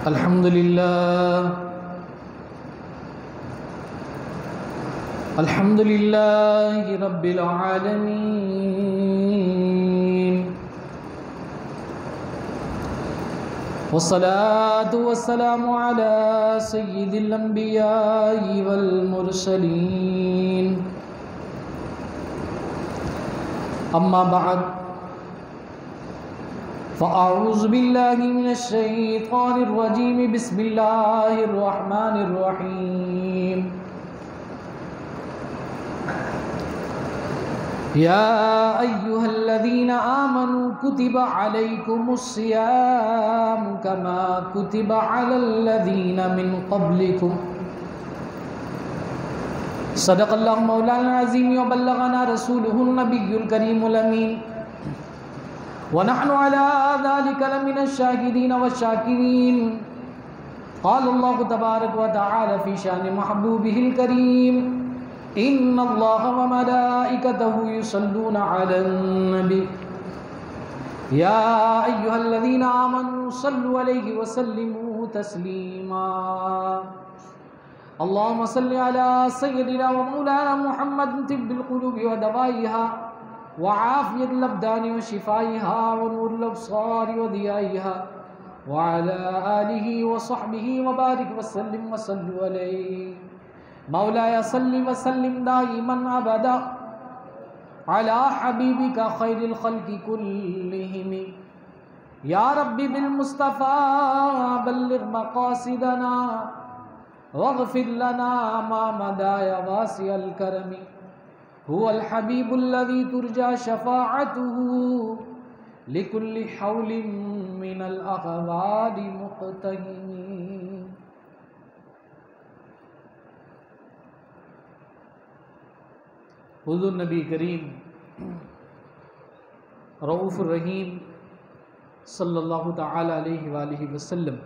الحمد لله رب العالمين، والصلاة والسلام على سيد الأنبياء والمرسلين. أما بعد، فأعوذ بالله من الشيطان الرجيم. بسم الله الرحمن الرحيم. يا أيها الذين آمنوا كتب عليكم الصيام كما كتب على الذين من قبلكم. صدق الله مولانا العظيم وبلغنا رسوله النبي الكريم الأمين، ونحن على ذلك لمن الشاهدين والشاكرين. قال الله تبارك وتعالى في شأن محبوبه الكريم: إن الله وملائكته يصلون على النبي يا أيها الذين آمنوا صلوا عليه وسلموا تسليما. اللهم صل على سيدنا ومولانا محمد طب القلوب ودوائها وعافية الأبدان وشفائها ونور الأبصار وضيائها وعلى آله وصحبه وبارك وسلم وصلوا عليه. مولاي صل وسلم دائما أبدا على حبيبك خير الخلق كلهم. يا رب بالمصطفى بلغ مقاصدنا واغفر لنا ما مدى يا واسع الكرم. هو الحبيب الذي ترجى شفاعته لكل حول من الأغوال مقتهم. حضور نبی کریم رؤوف الرحیم صلی اللہ تعالی علیہ وآلہ وسلم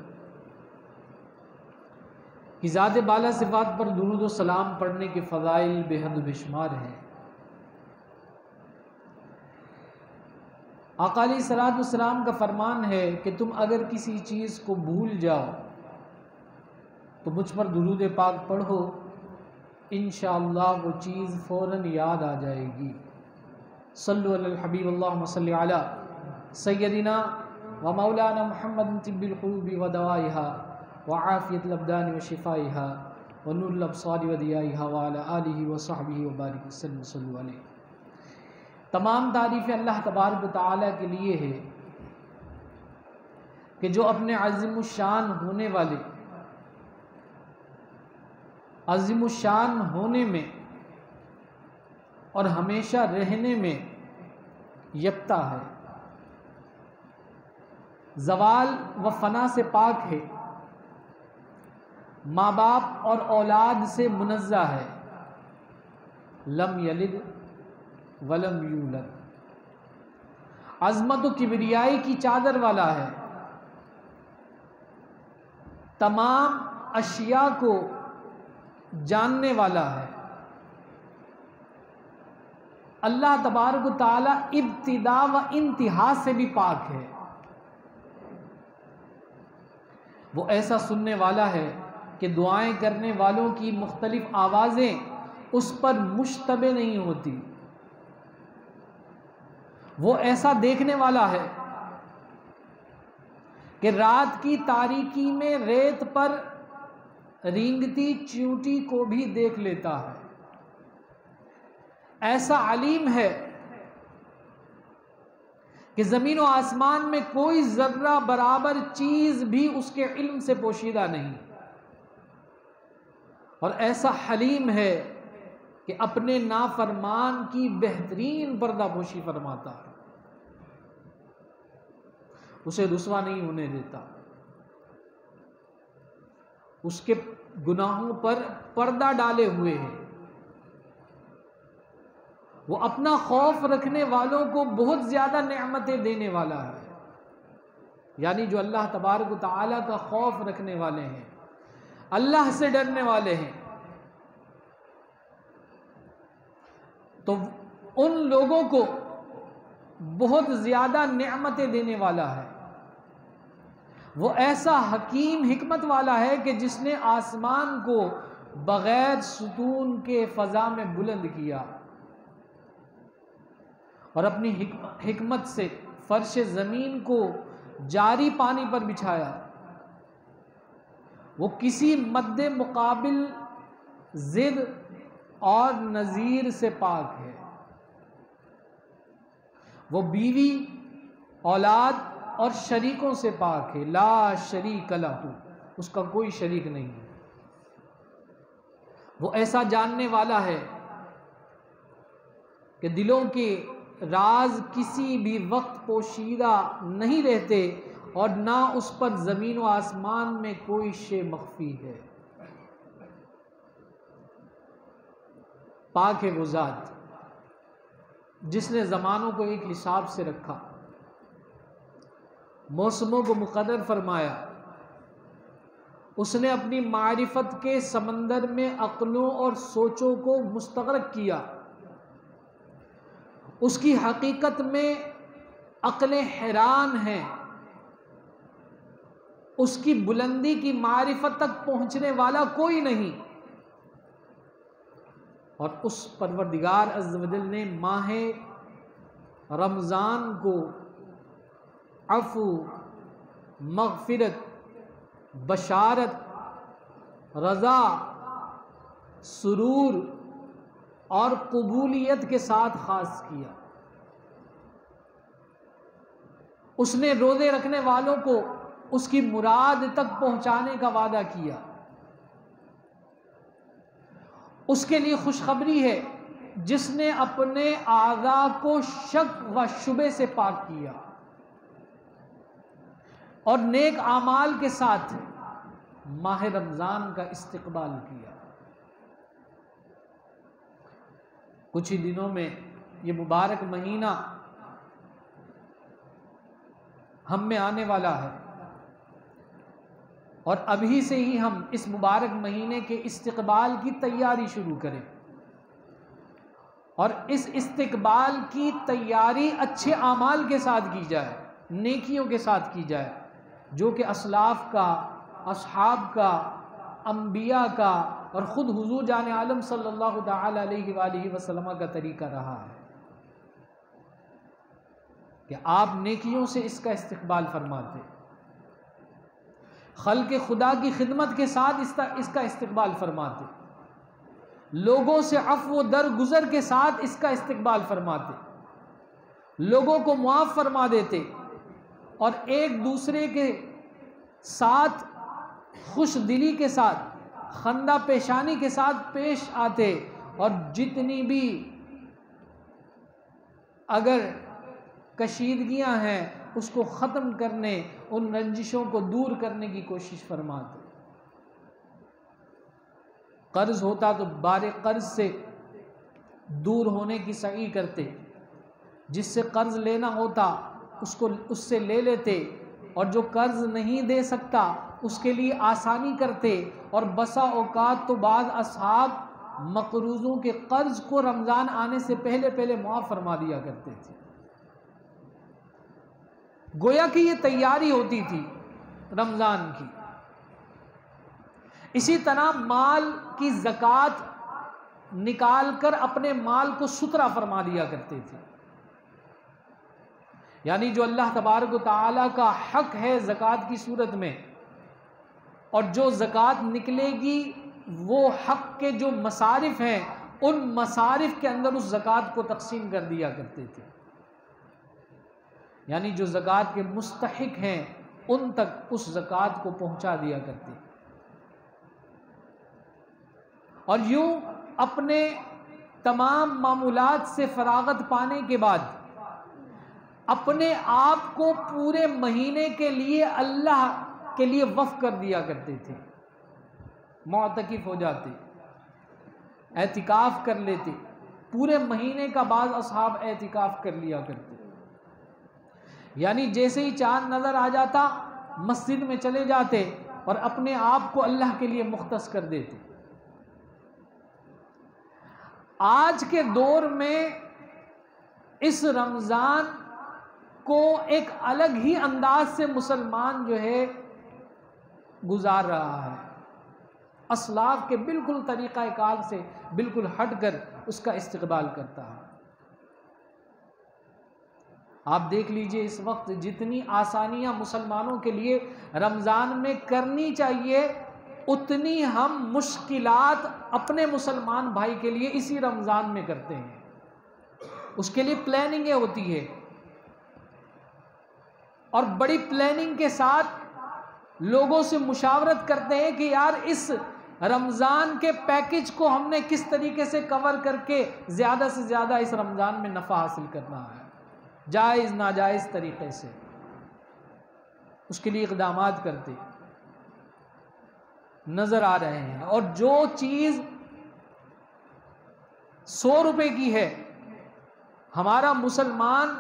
کی ذات بالا صفات پر درود و سلام پڑھنے کے فضائل بے حد و بے شمار ہیں. آقا علیہ الصلوۃ والسلام کا فرمان ہے کہ تم اگر کسی چیز کو بھول جاؤ تو مجھ پر درود پاک پڑھو، انشاءاللہ وہ چیز فوراً یاد آ جائے گی. صلو علی الحبیب. اللہم صلی علی سیدنا و مولانا محمد طب القلوب و دوائها وعافیت الابدان و شفائها ونور الابصار و ضیائها وعلی آلہ و صحبہ وبارک وسلم. صلو علیہ. تمام تعریف اللہ تبارک و تعالی کے لیے ہے کہ جو اپنے عظیم الشان ہونے والے، عظیم الشان ہونے میں اور ہمیشہ رہنے میں یکتا ہے، زوال و فنا سے پاک ہے، ماں باپ اور اولاد سے منزہ ہے، لم یلد ولم یولد، عظمت و کبریائی کی چادر والا ہے، تمام اشیاء کو جاننے والا ہے. اللہ تبارک و تعالی ابتدا و انتہا سے بھی پاک ہے. وہ ایسا سننے والا ہے کہ دعائیں کرنے والوں کی مختلف آوازیں اس پر مشتبہ نہیں ہوتی. وہ ایسا دیکھنے والا ہے کہ رات کی تاریکی میں ریت پر رینگتی چیونٹی کو بھی دیکھ لیتا ہے. ایسا علیم ہے کہ زمین و آسمان میں کوئی ذرہ برابر چیز بھی اس کے علم سے پوشیدہ نہیں. اور ایسا حلیم ہے کہ اپنے نافرمان کی بہترین پردہ پوشی فرماتا ہے، اسے رسوا نہیں ہونے دیتا، اس کے گناہوں پر پردہ ڈالے ہوئے ہیں. وہ اپنا خوف رکھنے والوں کو بہت زیادہ نعمتیں دینے والا ہے. یعنی جو اللہ تبارک و تعالیٰ کا خوف رکھنے والے ہیں، اللہ سے ڈرنے والے ہیں، تو ان لوگوں کو بہت زیادہ نعمتیں دینے والا ہے. وہ ایسا حکیم حکمت والا ہے کہ جس نے آسمان کو بغیر ستون کے فضا میں بلند کیا اور اپنی حکمت سے فرش زمین کو جاری پانی پر بچھایا. وہ کسی مد مقابل، ضد اور نظیر سے پاک ہے. وہ بیوی، اولاد اور شریکوں سے پاک ہے. لا شریک لہ، اس کا کوئی شریک نہیں. وہ ایسا جاننے والا ہے کہ دلوں کے راز کسی بھی وقت پوشیدہ نہیں رہتے اور نہ اس پر زمین و آسمان میں کوئی شے مخفی ہے. پاک ہے وہ ذات جس نے زمانوں کو ایک حساب سے رکھا، موسموں کو مقرر فرمایا. اس نے اپنی معرفت کے سمندر میں عقلوں اور سوچوں کو مستغرق کیا. اس کی حقیقت میں عقلیں حیران ہیں. اس کی بلندی کی معرفت تک پہنچنے والا کوئی نہیں. اور اس پروردگار عز و جل نے ماہ رمضان کو عفو، مغفرت، بشارت، رضا، سرور اور قبولیت کے ساتھ خاص کیا. اس نے روزے رکھنے والوں کو اس کی مراد تک پہنچانے کا وعدہ کیا. اس کے لیے خوشخبری ہے جس نے اپنے اعضاء کو شک و شبے سے پاک کیا اور نیک اعمال کے ساتھ ماہ رمضان کا استقبال کیا. کچھ ہی دنوں میں یہ مبارک مہینہ ہم میں آنے والا ہے اور ابھی سے ہی ہم اس مبارک مہینے کے استقبال کی تیاری شروع کریں. اور اس استقبال کی تیاری اچھے اعمال کے ساتھ کی جائے، نیکیوں کے ساتھ کی جائے، جو کہ اسلاف کا، اصحاب کا، انبیاء کا اور خود حضور جان عالم صلی اللہ تعالی علیہ وآلہ وسلم کا طریقہ رہا ہے کہ آپ نیکیوں سے اس کا استقبال فرماتے، خلق خدا کی خدمت کے ساتھ اس کا استقبال فرماتے، لوگوں سے عفو و درگزر کے ساتھ اس کا استقبال فرماتے، لوگوں کو معاف فرما دیتے اور ایک دوسرے کے ساتھ خوش دلی کے ساتھ، خندہ پیشانی کے ساتھ پیش آتے اور جتنی بھی اگر کشیدگیاں ہیں اس کو ختم کرنے، ان رنجشوں کو دور کرنے کی کوشش فرماتے. قرض ہوتا تو بار قرض سے دور ہونے کی سعی کرتے، جس سے قرض لینا ہوتا اس سے لے لیتے، اور جو قرض نہیں دے سکتا اس کے لیے آسانی کرتے. اور بسا اوقات تو بعض اصحاب مقروضوں کے قرض کو رمضان آنے سے پہلے معاف فرما دیا کرتے تھے. گویا کہ یہ تیاری ہوتی تھی رمضان کی. اسی طرح مال کی زکوٰۃ نکال کر اپنے مال کو ستھرا فرما دیا کرتے تھے. یعنی جو اللہ تبارک و تعالیٰ کا حق ہے زکوٰۃ کی صورت میں، اور جو زکوٰۃ نکلے گی وہ حق کے جو مصارف ہیں ان مصارف کے اندر اس زکوٰۃ کو تقسیم کر دیا کرتے تھے. یعنی جو زکوٰۃ کے مستحق ہیں ان تک اس زکوٰۃ کو پہنچا دیا کرتے. اور یوں اپنے تمام معمولات سے فراغت پانے کے بعد اپنے آپ کو پورے مہینے کے لیے اللہ کے لیے وقف کر دیا کرتے تھے. معتکف ہو جاتے، اعتکاف کر لیتے. پورے مہینے کا بعض اصحاب اعتکاف کر لیا کرتے. یعنی جیسے ہی چاند نظر آ جاتا مسجد میں چلے جاتے اور اپنے آپ کو اللہ کے لیے مختص کر دیتے. آج کے دور میں اس رمضان کو ایک الگ ہی انداز سے مسلمان جو ہے گزار رہا ہے، اسلاف کے بالکل طریقہ کار سے بالکل ہٹ کر اس کا استقبال کرتا ہے۔ آپ دیکھ لیجئے اس وقت جتنی آسانیاں مسلمانوں کے لیے رمضان میں کرنی چاہیے، اتنی ہم مشکلات اپنے مسلمان بھائی کے لیے اسی رمضان میں کرتے ہیں۔ اس کے لیے پلاننگیں ہوتی ہے، اور بڑی پلاننگ کے ساتھ لوگوں سے مشاورت کرتے ہیں کہ یار اس رمضان کے پیکج کو ہم نے کس طریقے سے کور کر کے زیادہ سے زیادہ اس رمضان میں نفع حاصل کرنا ہے، جائز ناجائز طریقے سے اس کے لیے اقدامات کرتے نظر آ رہے ہیں۔ اور جو چیز 100 روپے کی ہے، ہمارا مسلمان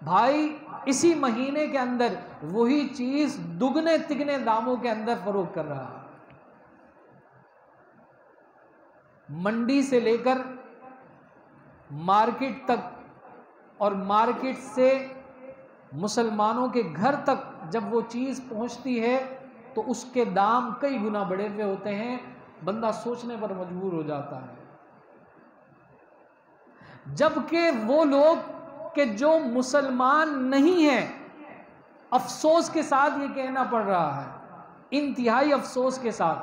بھائی اسی مہینے کے اندر وہی چیز دگنے تگنے داموں کے اندر فروخت کر رہا ہے۔ منڈی سے لے کر مارکیٹ تک، اور مارکیٹ سے مسلمانوں کے گھر تک جب وہ چیز پہنچتی ہے تو اس کے دام کئی گنا بڑھے ہوئے ہوتے ہیں، بندہ سوچنے پر مجبور ہو جاتا ہے۔ جبکہ وہ لوگ کہ جو مسلمان نہیں ہیں، افسوس کے ساتھ یہ کہنا پڑ رہا ہے، انتہائی افسوس کے ساتھ،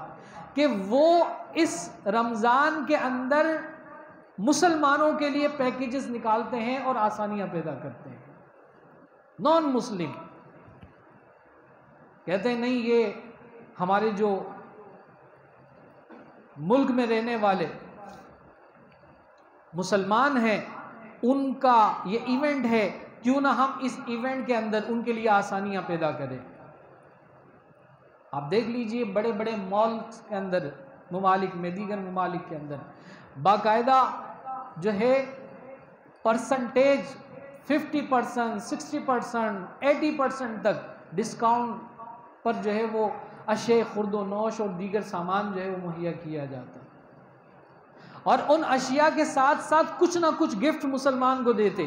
کہ وہ اس رمضان کے اندر مسلمانوں کے لیے پیکیجز نکالتے ہیں اور آسانیاں پیدا کرتے ہیں۔ نان مسلم کہتے ہیں نہیں، یہ ہمارے جو ملک میں رہنے والے مسلمان ہیں ان کا یہ ایونٹ ہے، کیوں نہ ہم اس ایونٹ کے اندر ان کے لیے آسانیاں پیدا کریں۔ آپ دیکھ لیجئے بڑے بڑے مالز کے اندر، ممالک میں، دیگر ممالک کے اندر باقاعدہ جو ہے پرسنٹیج 50%، 60%، 80% تک ڈسکاؤنٹ پر جو ہے وہ اشیاء خرد و نوش اور دیگر سامان جو ہے وہ مہیا کیا جاتا ہے، اور ان اشیاء کے ساتھ ساتھ کچھ نہ کچھ گفٹ مسلمان کو دیتے،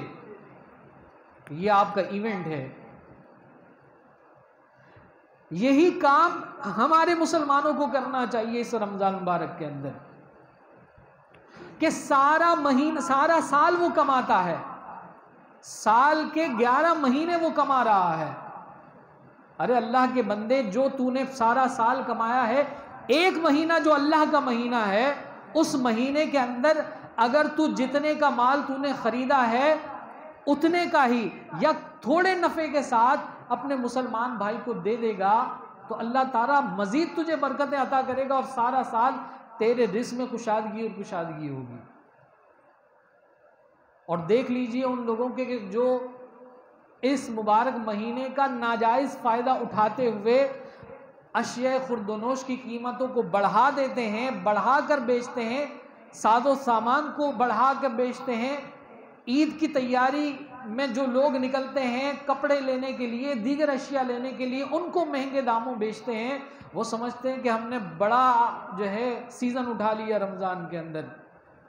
یہ آپ کا ایونٹ ہے۔ یہی کام ہمارے مسلمانوں کو کرنا چاہیے اس رمضان مبارک کے اندر، کہ سارا سال وہ کماتا ہے، سال کے 11 مہینے وہ کما رہا ہے۔ ارے اللہ کے بندے، جو تو نے سارا سال کمایا ہے، ایک مہینہ جو اللہ کا مہینہ ہے، اس مہینے کے اندر اگر تو جتنے کا مال تو نے خریدا ہے اتنے کا ہی یا تھوڑے نفع کے ساتھ اپنے مسلمان بھائی کو دے دے گا تو اللہ تعالیٰ مزید تجھے برکتیں عطا کرے گا، اور سارا سال تیرے رزق میں کشادگی اور کشادگی ہوگی۔ اور دیکھ لیجئے ان لوگوں کے کہ جو اس مبارک مہینے کا ناجائز فائدہ اٹھاتے ہوئے اشیاء خرد و نوش کی قیمتوں کو بڑھا دیتے ہیں، بڑھا کر بیچتے ہیں، ساز و سامان کو بڑھا کر بیچتے ہیں۔ عید کی تیاری میں جو لوگ نکلتے ہیں کپڑے لینے کے لیے، دیگر اشیاء لینے کے لیے، ان کو مہنگے داموں بیچتے ہیں۔ وہ سمجھتے ہیں کہ ہم نے بڑا جو ہے سیزن اٹھا لیا رمضان کے اندر،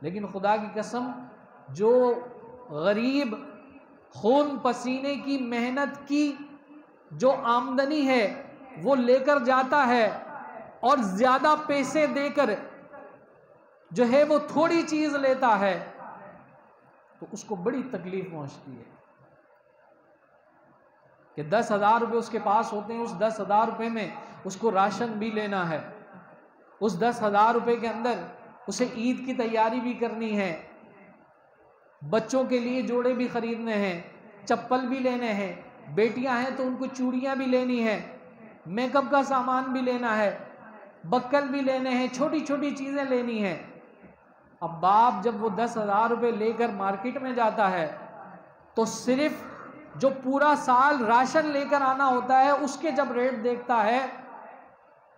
لیکن خدا کی قسم جو غریب خون پسینے کی محنت کی جو آمدنی ہے وہ لے کر جاتا ہے، اور زیادہ پیسے دے کر جو ہے وہ تھوڑی چیز لیتا ہے، تو اس کو بڑی تکلیف پہنچتی ہے کہ 10,000 روپے اس کے پاس ہوتے ہیں، اس 10,000 روپے میں اس کو راشن بھی لینا ہے، اس 10,000 روپے کے اندر اسے عید کی تیاری بھی کرنی ہے، بچوں کے لیے جوڑے بھی خریدنے ہیں، چپل بھی لینے ہیں، بیٹیاں ہیں تو ان کو چوڑیاں بھی لینی ہیں، میک اپ کا سامان بھی لینا ہے، بکل بھی لینے ہیں، چھوٹی چھوٹی چیزیں لینی ہیں۔ اب باپ جب وہ 10,000 روپے لے کر مارکیٹ میں جاتا ہے تو صرف جو پورا سال راشن لے کر آنا ہوتا ہے اس کے جب ریٹ دیکھتا ہے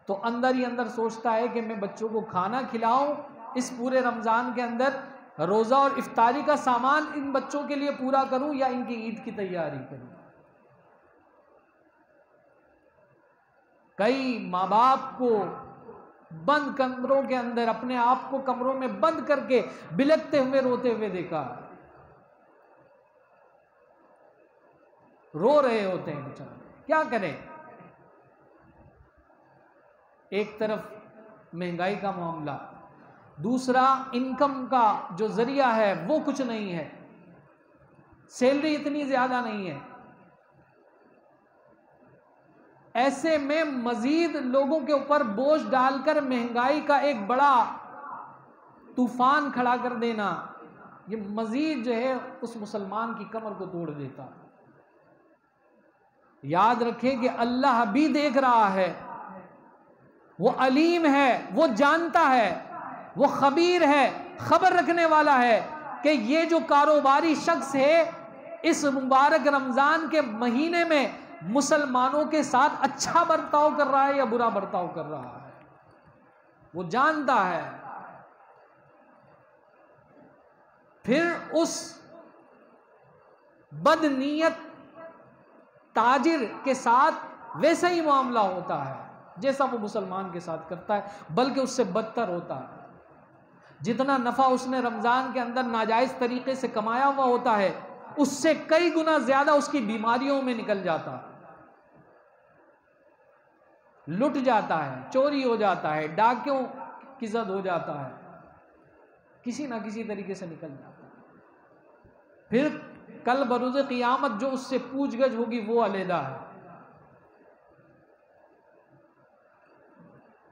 تو اندر ہی اندر سوچتا ہے کہ میں بچوں کو کھانا کھلاؤں اس پورے رمضان کے اندر، روزہ اور افطاری کا سامان ان بچوں کے لیے پورا کروں یا ان کی عید کی تیاری کروں۔ کئی ماں باپ کو بند کمروں کے اندر اپنے آپ کو کمروں میں بند کر کے بلکتے ہوئے روتے ہوئے دیکھا، رو رہے ہوتے ہیں بیچارے، کیا کریں۔ ایک طرف مہنگائی کا معاملہ، دوسرا انکم کا جو ذریعہ ہے وہ کچھ نہیں ہے، سیلری اتنی زیادہ نہیں ہے، ایسے میں مزید لوگوں کے اوپر بوجھ ڈال کر مہنگائی کا ایک بڑا طوفان کھڑا کر دینا، یہ مزید جو ہے اس مسلمان کی کمر کو توڑ دیتا۔ یاد رکھیں کہ اللہ بھی دیکھ رہا ہے، وہ علیم ہے، وہ جانتا ہے، وہ خبیر ہے، خبر رکھنے والا ہے کہ یہ جو کاروباری شخص ہے اس مبارک رمضان کے مہینے میں مسلمانوں کے ساتھ اچھا برتاؤ کر رہا ہے یا برا برتاؤ کر رہا ہے، وہ جانتا ہے۔ پھر اس بد نیت تاجر کے ساتھ ویسا ہی معاملہ ہوتا ہے جیسا وہ مسلمان کے ساتھ کرتا ہے، بلکہ اس سے بدتر ہوتا ہے۔ جتنا نفع اس نے رمضان کے اندر ناجائز طریقے سے کمایا ہوا ہوتا ہے اس سے کئی گنا زیادہ اس کی بیماریوں میں نکل جاتا ہے، لٹ جاتا ہے، چوری ہو جاتا ہے، ڈاکیوں کی زد ہو جاتا ہے، کسی نہ کسی طریقے سے نکل جاتا ہے۔ پھر کل بروز قیامت جو اس سے پوچھ گچھ ہوگی وہ علیحدہ ہے۔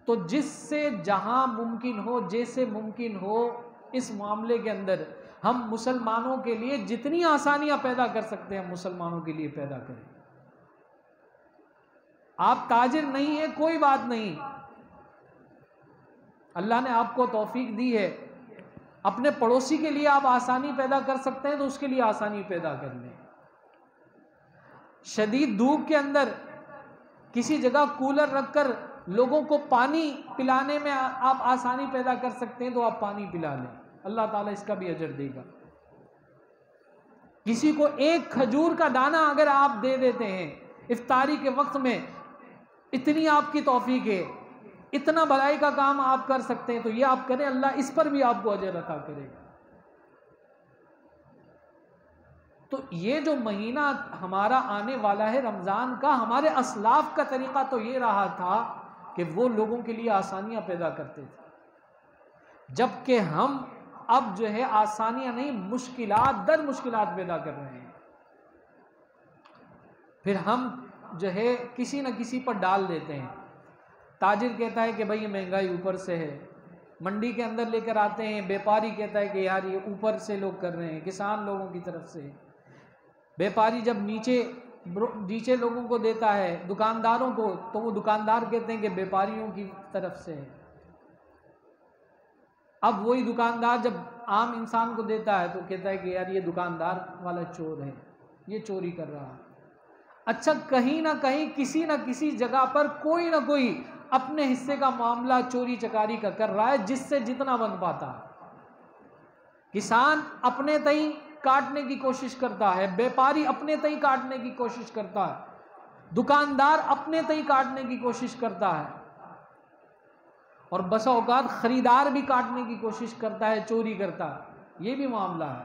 تو جس سے جہاں ممکن ہو، جیسے ممکن ہو، اس معاملے کے اندر ہم مسلمانوں کے لیے جتنی آسانیاں پیدا کر سکتے ہیں مسلمانوں کے لیے پیدا کریں۔ آپ تاجر نہیں ہیں کوئی بات نہیں، اللہ نے آپ کو توفیق دی ہے، اپنے پڑوسی کے لیے آپ آسانی پیدا کر سکتے ہیں تو اس کے لیے آسانی پیدا کر لیں۔ شدید دھوپ کے اندر کسی جگہ کولر رکھ کر لوگوں کو پانی پلانے میں آپ آسانی پیدا کر سکتے ہیں تو آپ پانی پلا لیں، اللہ تعالیٰ اس کا بھی اجر دے گا۔ کسی کو ایک کھجور کا دانہ اگر آپ دے دیتے ہیں افطاری کے وقت میں، اتنی آپ کی توفیق ہے، اتنا بھلائی کا کام آپ کر سکتے ہیں تو یہ آپ کریں، اللہ اس پر بھی آپ کو اجر عطا کرے گا۔ تو یہ جو مہینہ ہمارا آنے والا ہے رمضان کا، ہمارے اسلاف کا طریقہ تو یہ رہا تھا کہ وہ لوگوں کے لیے آسانیاں پیدا کرتے تھے، جبکہ ہم اب جو ہے آسانیاں نہیں مشکلات در مشکلات پیدا کر رہے ہیں۔ پھر ہم جو ہے کسی نہ کسی پر ڈال دیتے ہیں، تاجر کہتا ہے کہ بھئی یہ مہنگائی اوپر سے ہے، منڈی کے اندر لے کر آتے ہیں، بیپاری کہتا ہے کہ یار یہ اوپر سے لوگ کر رہے ہیں، کسان لوگوں کی طرف سے، بیپاری جب نیچے لوگوں کو دیتا ہے دکانداروں کو تو وہ دکاندار کہتے ہیں کہ بیپاریوں کی طرف سے ہے۔ اب وہی دکاندار جب عام انسان کو دیتا ہے تو کہتا ہے کہ یار یہ دکاندار والا چور ہے، یہ چوری کر رہا ہے۔ اچھا کہیں نہ کہیں کسی نہ کسی جگہ پر کوئی نہ کوئی اپنے حصے کا معاملہ چوری چکاری کا کر رہا ہے، جس سے جتنا بن پاتا ہے۔ کسان اپنے تئیں کاٹنے کی کوشش کرتا ہے، بیپاری اپنے تئیں کاٹنے کی کوشش کرتا ہے، دکاندار اپنے تئیں کاٹنے کی کوشش کرتا ہے، اور بسا اوقات خریدار بھی کاٹنے کی کوشش کرتا ہے، چوری کرتا ہے۔ یہ بھی معاملہ ہے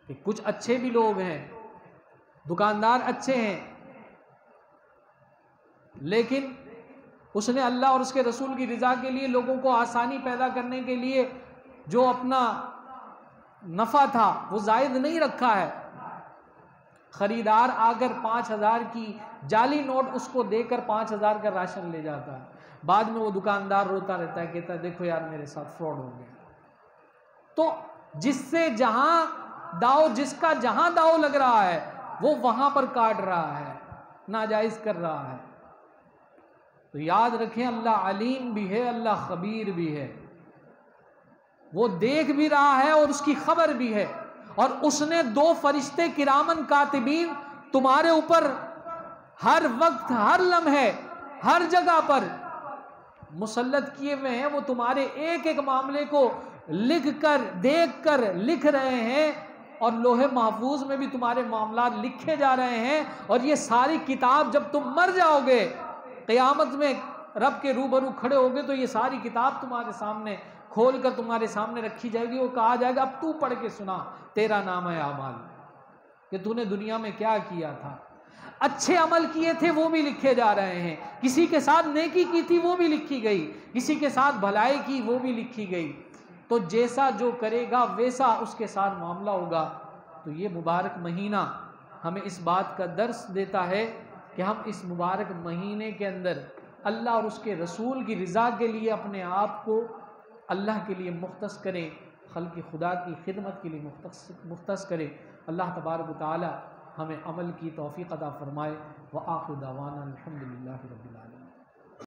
کہ کچھ اچھے بھی لوگ ہیں، دکاندار اچھے ہیں، لیکن اس نے اللہ اور اس کے رسول کی رضا کے لیے لوگوں کو آسانی پیدا کرنے کے لیے جو اپنا نفع تھا وہ زائد نہیں رکھا ہے۔ خریدار آ کر 5,000 کی جعلی نوٹ اس کو دے کر 5,000 کا راشن لے جاتا ہے، بعد میں وہ دکاندار روتا رہتا ہے، کہتا ہے دیکھو یار میرے ساتھ فراڈ ہو گیا۔ تو جس سے جس کا جہاں داؤ لگ رہا ہے وہ وہاں پر کاٹ رہا ہے، ناجائز کر رہا ہے۔ تو یاد رکھیں اللہ علیم بھی ہے، اللہ خبیر بھی ہے، وہ دیکھ بھی رہا ہے اور اس کی خبر بھی ہے، اور اس نے 2 فرشتے کرامن کاتبین تمہارے اوپر ہر وقت، ہر لمحے، ہر جگہ پر مسلط کیے ہوئے ہیں، وہ تمہارے ایک ایک معاملے کو لکھ کر، دیکھ کر لکھ رہے ہیں، اور لوح محفوظ میں بھی تمہارے معاملات لکھے جا رہے ہیں۔ اور یہ ساری کتاب جب تم مر جاؤ گے، قیامت میں رب کے روبرو کھڑے ہوگے تو یہ ساری کتاب تمہارے سامنے کھول کر تمہارے سامنے رکھی جائے گی، وہ کہا جائے گا اب تو پڑھ کے سنا تیرا نام ہے اعمال کہ تو نے دنیا میں کیا کیا تھا۔ اچھے عمل کیے تھے وہ بھی لکھے جا رہے ہیں، کسی کے ساتھ نیکی کی تھی وہ بھی لکھی گئی، کسی کے ساتھ بھلائی کی وہ بھی لکھی گئی۔ تو جیسا جو کرے گا ویسا اس کے ساتھ معاملہ ہوگا۔ تو یہ مبارک مہینہ ہمیں اس بات کا درس دیتا ہے کہ ہم اس مبارک مہینے کے اندر اللہ اور اس کے رسول کی رضا کے لیے اپنے آپ کو اللہ کے لیے مختص کریں، خلق خدا کی خدمت کے لیے مختص کریں۔ اللہ تبارک و تعالی ہمیں عمل کی توفیق عطا فرمائے۔ وآخر دعوانا الحمدللہ رب العالمین۔